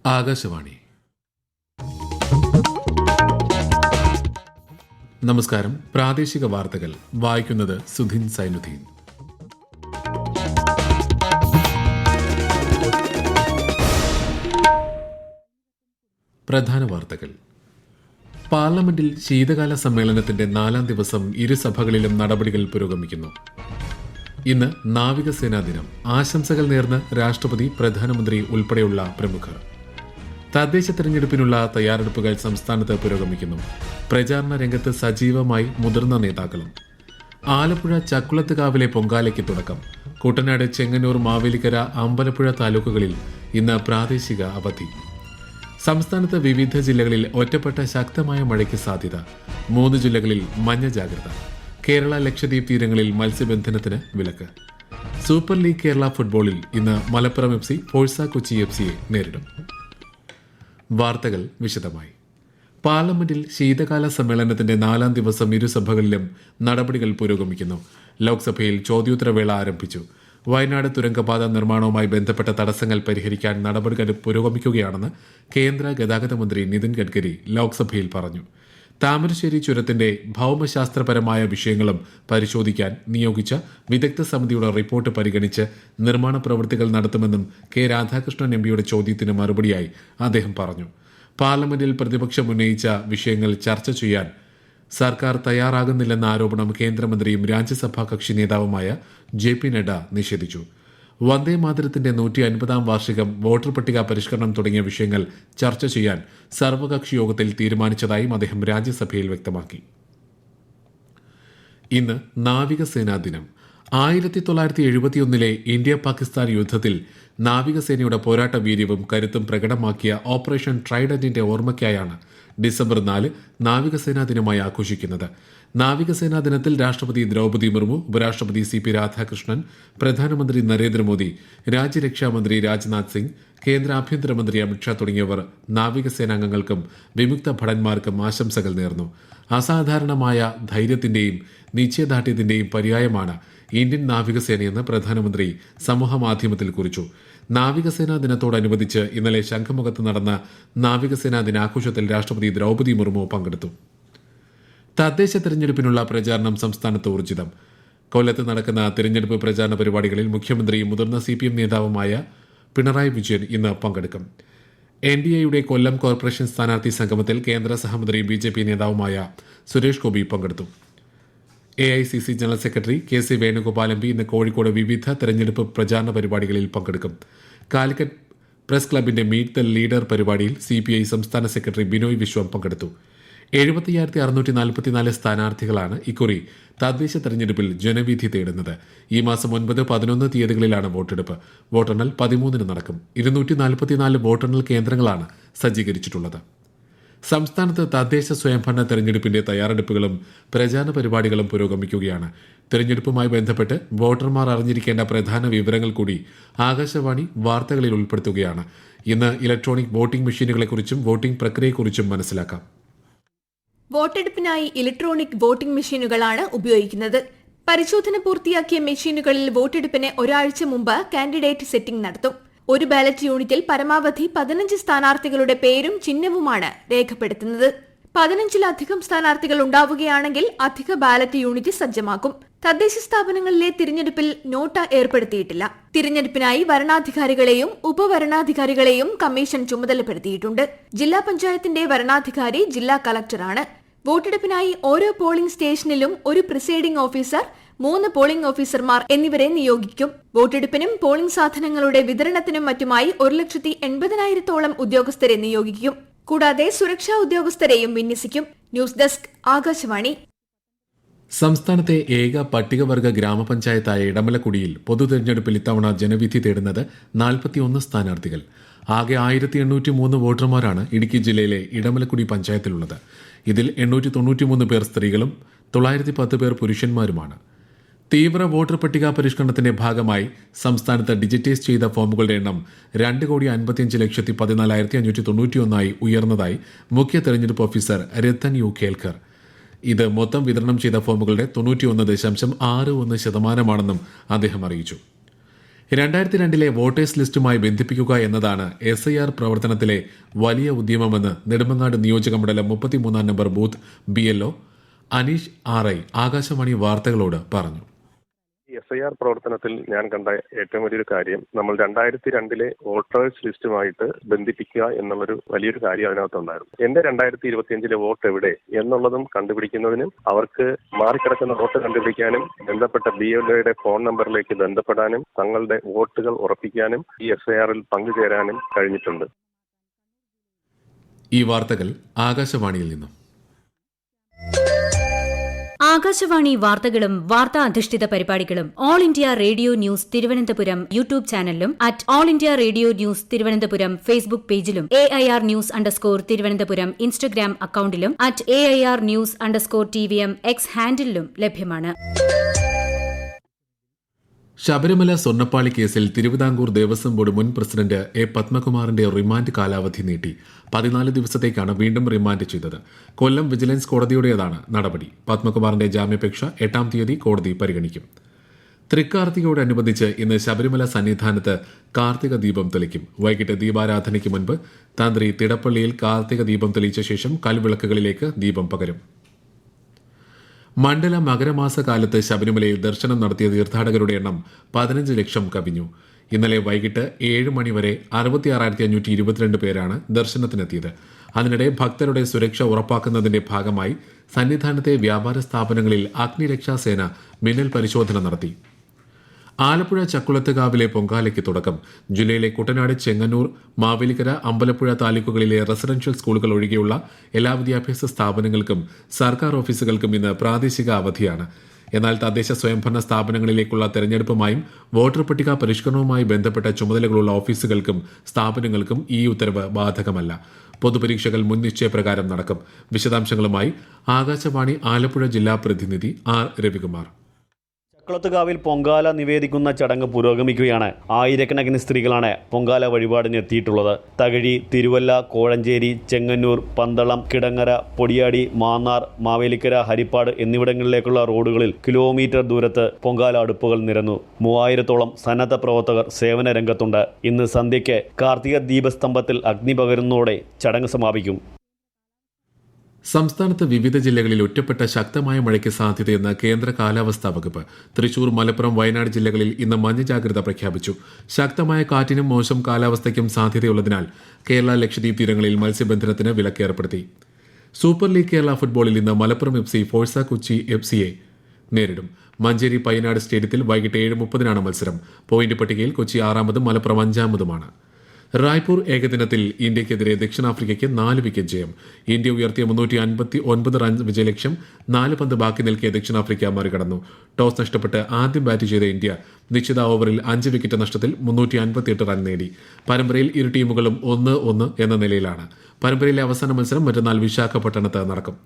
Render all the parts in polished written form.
ആകാശവാണി. നമസ്കാരം. പ്രാദേശിക വാർത്തകൾ വായിക്കുന്നത് സുധിൻ സൈനുദ്ദീൻ. പ്രധാന വാർത്തകൾ. പാർലമെന്റിൽ ശീതകാല സമ്മേളനത്തിന്റെ 4ാം ദിവസം ഇരുസഭകളിലും നടപടികൾ പുരോഗമിക്കുന്നു. ഇന്ന് നാവികസേനാ ദിനം. ആശംസകൾ നേർന്ന് രാഷ്ട്രപതി, പ്രധാനമന്ത്രി ഉൾപ്പെടെയുള്ള പ്രമുഖർ. തദ്ദേശ തെരഞ്ഞെടുപ്പിനുള്ള തയ്യാറെടുപ്പുകൾ സംസ്ഥാനത്ത് പുരോഗമിക്കുന്നു. പ്രചാരണ രംഗത്ത് സജീവമായി മുതിർന്ന നേതാക്കളും. ആലപ്പുഴ ചക്കുളത്തുകാവിലെ പൊങ്കാലയ്ക്ക് തുടക്കം. കുട്ടനാട്, ചെങ്ങന്നൂർ, മാവേലിക്കര, അമ്പലപ്പുഴ താലൂക്കുകളിൽ ഇന്ന് പ്രാദേശിക അവധി. സംസ്ഥാനത്ത് വിവിധ ജില്ലകളിൽ ഒറ്റപ്പെട്ട ശക്തമായ മഴയ്ക്ക് സാധ്യത. 3 ജില്ലകളിൽ മഞ്ഞ ജാഗ്രത. കേരള, ലക്ഷദ്വീപ് തീരങ്ങളിൽ മത്സ്യബന്ധനത്തിന് വിലക്ക്. സൂപ്പർ ലീഗ് കേരള ഫുട്ബോളിൽ ഇന്ന് മലപ്പുറം FC ഫോഴ്സ കൊച്ചി FCയെ നേരിടും. വാർത്തകൾ വിശദമായി. പാർലമെന്റിൽ ശീതകാല സമ്മേളനത്തിന്റെ 4ാം ദിവസം ഇരുസഭകളിലും നടപടികൾ പുരോഗമിക്കുന്നു. ലോക്സഭയിൽ ചോദ്യോത്തരവേള ആരംഭിച്ചു. വയനാട് തുരങ്കപാത നിർമ്മാണവുമായി ബന്ധപ്പെട്ട തടസ്സങ്ങൾ പരിഹരിക്കാൻ നടപടികൾ പുരോഗമിക്കുകയാണെന്ന് കേന്ദ്ര ഗതാഗത മന്ത്രി നിതിൻ ഗഡ്കരി ലോക്സഭയിൽ പറഞ്ഞു. താമരശ്ശേരി ചുരത്തിന്റെ ഭൌമശാസ്ത്രപരമായ വിഷയങ്ങളും പരിശോധിക്കാൻ നിയോഗിച്ച വിദഗ്ധ സമിതിയുടെ റിപ്പോർട്ട് പരിഗണിച്ച് നിർമ്മാണ പ്രവൃത്തികൾ നടത്തുമെന്നും കെ രാധാകൃഷ്ണൻ MPയുടെ ചോദ്യത്തിന് മറുപടിയായി അദ്ദേഹം പറഞ്ഞു. പാർലമെന്റിൽ പ്രതിപക്ഷം ഉന്നയിച്ച വിഷയങ്ങൾ ചർച്ച ചെയ്യാൻ സർക്കാർ തയ്യാറാകുന്നില്ലെന്ന ആരോപണം കേന്ദ്രമന്ത്രിയും രാജ്യസഭാ കക്ഷി നേതാവുമായ JP നഡ്ഡ നിഷേധിച്ചു. വന്ദേമാതരത്തിന്റെ 150ാം വാർഷികം, വോട്ടർ പട്ടിക പരിഷ്കരണം തുടങ്ങിയ വിഷയങ്ങൾ ചർച്ച ചെയ്യാൻ സർവകക്ഷി യോഗത്തിൽ തീരുമാനിച്ചതായും അദ്ദേഹം രാജ്യസഭയിൽ വ്യക്തമാക്കി. ഇന്ന് നാവികസേനാ ദിനം. 1971 ഇന്ത്യ പാകിസ്ഥാൻ യുദ്ധത്തിൽ നാവികസേനയുടെ പോരാട്ട വീര്യവും കരുത്തും പ്രകടമാക്കിയ ഓപ്പറേഷൻ ട്രൈഡന്റിന്റെ ഓർമ്മയ്ക്കായാണ് ഡിസംബർ 4 നാവികസേനാ ദിനമായി ആഘോഷിക്കുന്നത്. നാവികസേനാ ദിനത്തിൽ രാഷ്ട്രപതി ദ്രൗപദി മുർമു, ഉപരാഷ്ട്രപതി CP രാധാകൃഷ്ണൻ, പ്രധാനമന്ത്രി നരേന്ദ്രമോദി, രാജ്യരക്ഷാമന്ത്രി രാജ്നാഥ് സിംഗ്, കേന്ദ്ര ആഭ്യന്തരമന്ത്രി അമിത്ഷാ തുടങ്ങിയവർ നാവികസേനാംഗങ്ങൾക്കും വിമുക്ത ഭടന്മാർക്കും ആശംസകൾ നേർന്നു. അസാധാരണമായ ധൈര്യത്തിന്റെയും നിശ്ചയദാർഢ്യത്തിന്റെയും പര്യായമാണ് ഇന്ത്യൻ നാവികസേനയെന്ന് പ്രധാനമന്ത്രി സമൂഹമാധ്യമത്തിൽ കുറിച്ചു. നാവികസേനാ ദിനത്തോടനുബന്ധിച്ച് ഇന്നലെ ശംഖുമുഖത്ത് നടന്ന നാവികസേനാ ദിനാഘോഷത്തിൽ രാഷ്ട്രപതി ദ്രൗപദി മുർമു പങ്കെടുത്തു. തദ്ദേശ തെരഞ്ഞെടുപ്പിനുള്ള പ്രചാരണം സംസ്ഥാനത്ത് ഊർജിതം. കൊല്ലത്ത് നടക്കുന്ന തെരഞ്ഞെടുപ്പ് പ്രചാരണ പരിപാടികളിൽ മുഖ്യമന്ത്രിയും മുതിർന്ന CPM നേതാവുമായ പിണറായി വിജയൻ ഇന്ന് പങ്കെടുക്കും. NDAയുടെ കൊല്ലം കോർപ്പറേഷൻ സ്ഥാനാർത്ഥി സംഗമത്തിൽ കേന്ദ്ര സഹമന്ത്രി BJP നേതാവുമായ സുരേഷ് ഗോപി പങ്കെടുത്തു. AICC general secretary KC Venugopal MP ഇന്ന് കോഴിക്കോട് വിവിധ തെരഞ്ഞെടുപ്പ് പ്രചാരണ പരിപാടികളിൽ പങ്കെടുക്കും. കാലിക്കറ്റ് പ്രസ് ക്ലബിന്റെ മീറ്റ് ദ ലീഡർ പരിപാടിയിൽ CPI സംസ്ഥാന സെക്രട്ടറി ബിനോയ് വിശ്വം പങ്കെടുത്തു. 75,644 സ്ഥാനാർത്ഥികളാണ് ഇക്കുറി തദ്ദേശ തെരഞ്ഞെടുപ്പിൽ ജനവിധി തേടുന്നത്. ഈ മാസം 9, 11 തീയതികളിലാണ് വോട്ടെടുപ്പ്. വോട്ടെണ്ണൽ 13 നടക്കും. 244 വോട്ടെണ്ണൽ കേന്ദ്രങ്ങളാണ് സജ്ജീകരിച്ചിട്ടുള്ളത്. സംസ്ഥാനത്ത് തദ്ദേശ സ്വയംഭരണ തെരഞ്ഞെടുപ്പിന്റെ തയ്യാറെടുപ്പുകളും പ്രചാരണ പരിപാടികളും പുരോഗമിക്കുകയാണ്. തെരഞ്ഞെടുപ്പുമായി ബന്ധപ്പെട്ട് വോട്ടർമാർ അറിഞ്ഞിരിക്കേണ്ട പ്രധാന വിവരങ്ങൾ കൂടി ആകാശവാണി വാർത്തകളിൽ ഉൾപ്പെടുത്തുകയാണ്. ഇന്ന് ഇലക്ട്രോണിക് വോട്ടിംഗ് മെഷീനുകളെക്കുറിച്ചും വോട്ടിംഗ് പ്രക്രിയയെക്കുറിച്ചും മനസ്സിലാക്കാം. വോട്ടെടുപ്പിനായി ഇലക്ട്രോണിക് വോട്ടിംഗ് മെഷീനുകളാണ് ഉപയോഗിക്കുന്നത്. പരിശോധന പൂർത്തിയാക്കിയ മെഷീനുകളിൽ വോട്ടെടുപ്പിന് ഒരാഴ്ച മുമ്പ് കാൻഡിഡേറ്റ് സെറ്റിംഗ് നടത്തും. ഒരു ബാലറ്റ് യൂണിറ്റിൽ പരമാവധി 15 സ്ഥാനാർത്ഥികളുടെ പേരും ചിഹ്നവുമാണ് രേഖപ്പെടുത്തുന്നത്. 15-ലധികം സ്ഥാനാർത്ഥികൾ ഉണ്ടാവുകയാണെങ്കിൽ അധിക ബാലറ്റ് യൂണിറ്റ് സജ്ജമാക്കും. തദ്ദേശ സ്ഥാപനങ്ങളിലെ തിരഞ്ഞെടുപ്പിൽ നോട്ട ഏർപ്പെടുത്തിയിട്ടില്ല. തിരഞ്ഞെടുപ്പിനായി വരണാധികാരികളെയും ഉപവരണാധികാരികളെയും കമ്മീഷൻ ചുമതലപ്പെടുത്തിയിട്ടുണ്ട്. ജില്ലാ പഞ്ചായത്തിന്റെ വരണാധികാരി ജില്ലാ കളക്ടറാണ്. വോട്ടെടുപ്പിനായി ഓരോ പോളിംഗ് സ്റ്റേഷനിലും ഒരു പ്രിസൈഡിംഗ് ഓഫീസർ, 3 പോളിംഗ് ഓഫീസർമാർ എന്നിവരെ നിയോഗിക്കും. വോട്ടെടുപ്പിനും പോളിംഗ് സാധനങ്ങളുടെ വിതരണത്തിനും മറ്റുമായി 1,80,000-ഓളം ഉദ്യോഗസ്ഥരെ നിയോഗിക്കും. കൂടാതെ സുരക്ഷാ ഉദ്യോഗസ്ഥരെയും വിന്യസിക്കും. News desk, Akashvani. സംസ്ഥാനത്തെ ഏക പട്ടികവർഗ ഗ്രാമപഞ്ചായത്തായ ഇടമലക്കുടിയിൽ പൊതു തെരഞ്ഞെടുപ്പിൽ ഇത്തവണ ജനവിധി തേടുന്നത് 41 സ്ഥാനാർത്ഥികൾ. ആകെ 1803 വോട്ടർമാരാണ് ഇടുക്കി ജില്ലയിലെ ഇടമലക്കുടി പഞ്ചായത്തിലുള്ളത്. ഇതിൽ 893 പേർ സ്ത്രീകളും 910 പേർ പുരുഷന്മാരുമാണ്. തീവ്ര വോട്ടർ പട്ടിക പരിഷ്കരണത്തിന്റെ ഭാഗമായി സംസ്ഥാനത്ത് ഡിജിറ്റൈസ് ചെയ്ത ഫോമുകളുടെ എണ്ണം 2,55,14,591 ഉയർന്നതായി മുഖ്യ തെരഞ്ഞെടുപ്പ് ഓഫീസർ രത്തൻ യു കേൽക്കർ. ഇത് മൊത്തം വിതരണം ചെയ്ത ഫോമുകളുടെ 91.61% അദ്ദേഹം അറിയിച്ചു. 2002 വോട്ടേഴ്സ് ലിസ്റ്റുമായി ബന്ധിപ്പിക്കുക എന്നതാണ് SIR പ്രവർത്തനത്തിലെ വലിയ ഉദ്യമമെന്ന് നെടുമങ്ങാട് നിയോജക മണ്ഡലം 33 number booth BLO Aneesh RI Akashvani വാർത്തകളോട് പറഞ്ഞു. SIR പ്രവർത്തനത്തിൽ ഞാൻ കണ്ട ഏറ്റവും വലിയൊരു കാര്യം നമ്മൾ 2002 വോട്ടേഴ്സ് ലിസ്റ്റുമായിട്ട് ബന്ധിപ്പിക്കുക എന്നുള്ളൊരു വലിയൊരു കാര്യം അതിനകത്തുണ്ടായിരുന്നു. എന്റെ 2025 വോട്ട് എവിടെ എന്നുള്ളതും കണ്ടുപിടിക്കുന്നതിനും അവർക്ക് മാറിക്കിടക്കുന്ന വോട്ട് കണ്ടുപിടിക്കാനും ബന്ധപ്പെട്ട BLOയുടെ ഫോൺ നമ്പറിലേക്ക് ബന്ധപ്പെടാനും തങ്ങളുടെ വോട്ടുകൾ ഉറപ്പിക്കാനും ഈ SIRൽ പങ്കുചേരാനും കഴിഞ്ഞിട്ടുണ്ട്. ഈ വാർത്തകൾ ആകാശവാണിയിൽ നിന്നും. ആകാശവാണി വാർത്തകളും വാർത്താ അധിഷ്ഠിത പരിപാടികളും All India Radio News Thiruvananthapuram YouTube ചാനലിലും @All India Radio News Thiruvananthapuram Facebook പേജിലും AIR ന്യൂസ് തിരുവനന്തപുരം ഇൻസ്റ്റഗ്രാം അക്കൌണ്ടിലും @AIR ന്യൂസ് TVM X ഹാൻഡിലും ലഭ്യമാണ്. ശബരിമല സ്വർണ്ണപ്പാളി കേസിൽ തിരുവിതാംകൂർ ദേവസ്വം ബോർഡ് മുൻ പ്രസിഡന്റ് A. പത്മകുമാറിന്റെ റിമാൻഡ് കാലാവധി നീട്ടി 14 ദിവസത്തേക്കാണ് വീണ്ടും റിമാൻഡ് ചെയ്തത്. കൊല്ലം വിജിലൻസ് കോടതിയുടേതാണ് നടപടി. പത്മകുമാറിന്റെ ജാമ്യാപേക്ഷ 8-ാം തീയതി കോടതി പരിഗണിക്കും. തൃക്കാർത്തികയോടനുബന്ധിച്ച് ഇന്ന് ശബരിമല സന്നിധാനത്ത് കാർത്തിക ദീപം തെളിക്കും. വൈകിട്ട് ദീപാരാധനയ്ക്ക് മുൻപ് തന്ത്രി തിടപ്പള്ളിയിൽ കാർത്തിക ദീപം തെളിയിച്ച ശേഷം കൽവിളക്കുകളിലേക്ക് ദീപം പകരും. മണ്ഡല മകരമാസ കാലത്ത് ശബരിമലയിൽ ദർശനം നടത്തിയ തീർത്ഥാടകരുടെ എണ്ണം 15 ലക്ഷം കവിഞ്ഞു. ഇന്നലെ വൈകിട്ട് 7 മണിവരെ 66,522 പേരാണ് ദർശനത്തിനെത്തിയത്. അതിനിടെ ഭക്തരുടെ സുരക്ഷ ഉറപ്പാക്കുന്നതിന്റെ ഭാഗമായി സന്നിധാനത്തെ വ്യാപാര സ്ഥാപനങ്ങളിൽ അഗ്നിരക്ഷാസേന മിന്നൽ പരിശോധന നടത്തി. ആലപ്പുഴ ചക്കുളത്തുകാവിലെ പൊങ്കാലയ്ക്ക് തുടക്കം. ജില്ലയിലെ കുട്ടനാട്, ചെങ്ങന്നൂർ, മാവേലിക്കര, അമ്പലപ്പുഴ താലൂക്കുകളിലെ റെസിഡൻഷ്യൽ സ്കൂളുകൾ ഒഴികെയുള്ള എല്ലാ വിദ്യാഭ്യാസ സ്ഥാപനങ്ങൾക്കും സർക്കാർ ഓഫീസുകൾക്കും ഇന്ന് പ്രാദേശിക അവധിയാണ്. എന്നാൽ തദ്ദേശ സ്വയംഭരണ സ്ഥാപനങ്ങളിലേക്കുള്ള തെരഞ്ഞെടുപ്പുമായും വോട്ടർ പട്ടിക പരിഷ്കരണവുമായി ബന്ധപ്പെട്ട ചുമതലകളുള്ള ഓഫീസുകൾക്കും സ്ഥാപനങ്ങൾക്കും ഈ ഉത്തരവ് ബാധകമല്ല. പൊതുപരീക്ഷകൾ മുൻ നിശ്ചയപ്രകാരം നടക്കും. വിശദാംശങ്ങളുമായി ആകാശവാണി ആലപ്പുഴ ജില്ലാ പ്രതിനിധി R. രവികുമാർ. ചക്കുളത്തുകാവിൽ പൊങ്കാല നിവേദിക്കുന്ന ചടങ്ങ് പുരോഗമിക്കുകയാണ്. ആയിരക്കണക്കിന് സ്ത്രീകളാണ് പൊങ്കാല വഴിപാടിന് എത്തിയിട്ടുള്ളത്. തകഴി, തിരുവല്ല, കോഴഞ്ചേരി, ചെങ്ങന്നൂർ, പന്തളം, കിടങ്ങര, പൊടിയാടി, മാന്നാർ, മാവേലിക്കര, ഹരിപ്പാട് എന്നിവിടങ്ങളിലേക്കുള്ള റോഡുകളിൽ കിലോമീറ്റർ ദൂരത്ത് പൊങ്കാല അടുപ്പുകൾ നിരന്നു. 3000-ഓളം സന്നദ്ധ പ്രവർത്തകർ സേവന രംഗത്തുണ്ട്. ഇന്ന് സന്ധ്യയ്ക്ക് കാർത്തിക ദീപസ്തംഭത്തിൽ അഗ്നി പകരുന്നതോടെ ചടങ്ങ് സമാപിക്കും. സംസ്ഥാനത്ത് വിവിധ ജില്ലകളിൽ ഒറ്റപ്പെട്ട ശക്തമായ മഴയ്ക്ക് സാധ്യതയെന്ന് കേന്ദ്ര കാലാവസ്ഥാ വകുപ്പ്. തൃശൂർ, മലപ്പുറം, വയനാട് ജില്ലകളിൽ ഇന്ന് മഞ്ഞ ജാഗ്രത പ്രഖ്യാപിച്ചു. ശക്തമായ കാറ്റിനും മോശം കാലാവസ്ഥയ്ക്കും സാധ്യതയുള്ളതിനാൽ കേരള, ലക്ഷദ്വീപ് തീരങ്ങളിൽ മത്സ്യബന്ധനത്തിന് വിലക്കേർപ്പെടുത്തി. സൂപ്പർ ലീഗ് കേരള ഫുട്ബോളിൽ ഇന്ന് മലപ്പുറം FC ഫോഴ്സ കൊച്ചി FCയെ നേരിടും. മഞ്ചേരി പയ്യനാട് സ്റ്റേഡിയത്തിൽ വൈകിട്ട് 7:30 മത്സരം. പോയിന്റ് പട്ടികയിൽ കൊച്ചി 6-മതും മലപ്പുറം 5-മതുമാണ്. റായ്പൂർ ഏകദിനത്തിൽ ഇന്ത്യക്കെതിരെ ദക്ഷിണാഫ്രിക്കയ്ക്ക് 4 വിക്കറ്റ് ജയം. ഇന്ത്യ ഉയർത്തിയ 359 റൺ വിജയലക്ഷ്യം 4 പന്ത് ബാക്കി നിൽക്കിയ ദക്ഷിണാഫ്രിക്ക മറികടന്നു. ടോസ് നഷ്ടപ്പെട്ട് ആദ്യം ബാറ്റ് ചെയ്ത ഇന്ത്യ നിശ്ചിത ഓവറിൽ 5 വിക്കറ്റ് നഷ്ടത്തിൽ 358 റൺ നേടി. പരമ്പരയിൽ ഇരു ടീമുകളും 1-1 എന്ന നിലയിലാണ്. പരമ്പരയിലെ അവസാന മത്സരം മറ്റന്നാൾ വിശാഖപട്ടണത്ത് നടക്കും.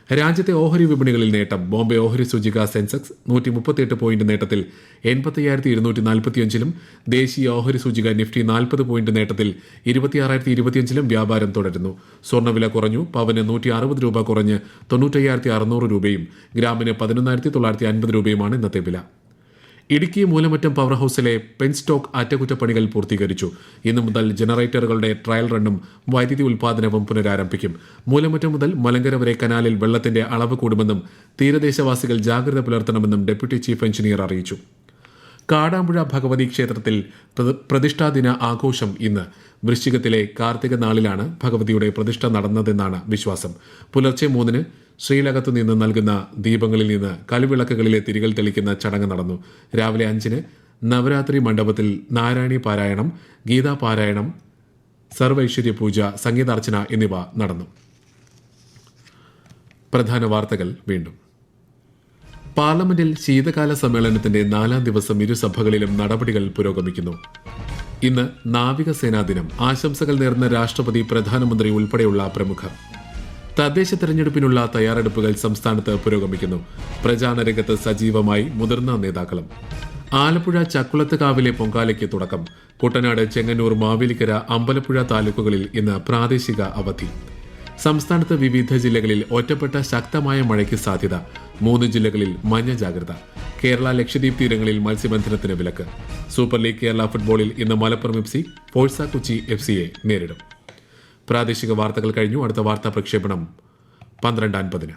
രാജ്യത്തെ ഓഹരി വിപണികളിൽ നേട്ടം. ബോംബെ ഓഹരി സൂചിക സെൻസെക്സ് 138 പോയിന്റ് നേട്ടത്തിൽ 85,245-ലും ദേശീയ ഓഹരി സൂചിക നിഫ്റ്റി 40 പോയിന്റ് നേട്ടത്തിൽ 26,025-ലും വ്യാപാരം തുടരുന്നു. സ്വർണ്ണവില കുറഞ്ഞു. പവന് 160 രൂപ കുറഞ്ഞ് 95,600 രൂപയും ഗ്രാമിന് 11,950 രൂപയുമാണ് ഇന്നത്തെ വില. ഇടുക്കി മൂലമറ്റം പവർ ഹൌസിലെ പെൻസ്റ്റോക്ക് അറ്റകുറ്റപ്പണികൾ പൂർത്തീകരിച്ചു. ഇന്നു മുതൽ ജനറേറ്ററുകളുടെ ട്രയൽ റണ്ണും വൈദ്യുതി ഉൽപ്പാദനവും പുനരാരംഭിക്കും. മൂലമറ്റം മുതൽ മലങ്കര വരെ കനാലിൽ വെള്ളത്തിന്റെ അളവ് കൂടുമെന്നും തീരദേശവാസികൾ ജാഗ്രത പുലർത്തണമെന്നും ഡെപ്യൂട്ടി ചീഫ് എഞ്ചിനീയർ അറിയിച്ചു. കാടാമ്പുഴ ഭഗവതി ക്ഷേത്രത്തിൽ പ്രതിഷ്ഠാദിന ആഘോഷം ഇന്ന്. വൃശ്ചികത്തിലെ കാർത്തിക നാളിലാണ് ഭഗവതിയുടെ പ്രതിഷ്ഠ നടന്നതെന്നാണ് വിശ്വാസം. പുലർച്ചെ 3-ന് ശ്രീലകത്തു നിന്ന് നൽകുന്ന ദീപങ്ങളിൽ നിന്ന് കൽവിളക്കുകളിലെ തിരികൾ തെളിക്കുന്ന ചടങ്ങ് നടന്നു. രാവിലെ 5-ന് നവരാത്രി മണ്ഡപത്തിൽ നാരായണി പാരായണം, ഗീതാപാരായണം, സർവൈശ്വര്യ പൂജ, സംഗീതാർച്ചന എന്നിവ നടന്നു. പ്രധാന വാർത്തകൾ വീണ്ടും. പാർലമെന്റിൽ ശീതകാല സമ്മേളനത്തിന്റെ 4-ാം ദിവസം ഇരുസഭകളിലും നടപടികൾ പുരോഗമിക്കുന്നു. ഇന്ന് നാവികസേനാ ദിനം. ആശംസകൾ നേർന്ന രാഷ്ട്രപതി, പ്രധാനമന്ത്രി ഉൾപ്പെടെയുള്ള പ്രമുഖർ. തദ്ദേശ തെരഞ്ഞെടുപ്പിനുള്ള തയ്യാറെടുപ്പുകൾ സംസ്ഥാനത്ത് പുരോഗമിക്കുന്നു. പ്രചാരണ രംഗത്ത് സജീവമായി മുതിർന്ന നേതാക്കളും. ആലപ്പുഴ ചക്കുളത്തുകാവിലെ പൊങ്കാലയ്ക്ക് തുടക്കം. കുട്ടനാട്, ചെങ്ങന്നൂർ, മാവേലിക്കര, അമ്പലപ്പുഴ താലൂക്കുകളിൽ ഇന്ന് പ്രാദേശിക അവധി. സംസ്ഥാനത്ത് വിവിധ ജില്ലകളിൽ ഒറ്റപ്പെട്ട ശക്തമായ മഴയ്ക്ക് സാധ്യത. 3 ജില്ലകളിൽ മഞ്ഞ ജാഗ്രത. കേരള ലക്ഷദ്വീപ് തീരങ്ങളിൽ മത്സ്യബന്ധനത്തിന് വിലക്ക്. സൂപ്പർ ലീഗ് കേരള ഫുട്ബോളിൽ ഇന്ന് മലപ്പുറം FC ഫോഴ്സ കൊച്ചി FCയെ നേരിടും. പ്രാദേശിക വാർത്തകൾ കഴിഞ്ഞു. അടുത്ത വാർത്താ പ്രക്ഷേപണം 12:50.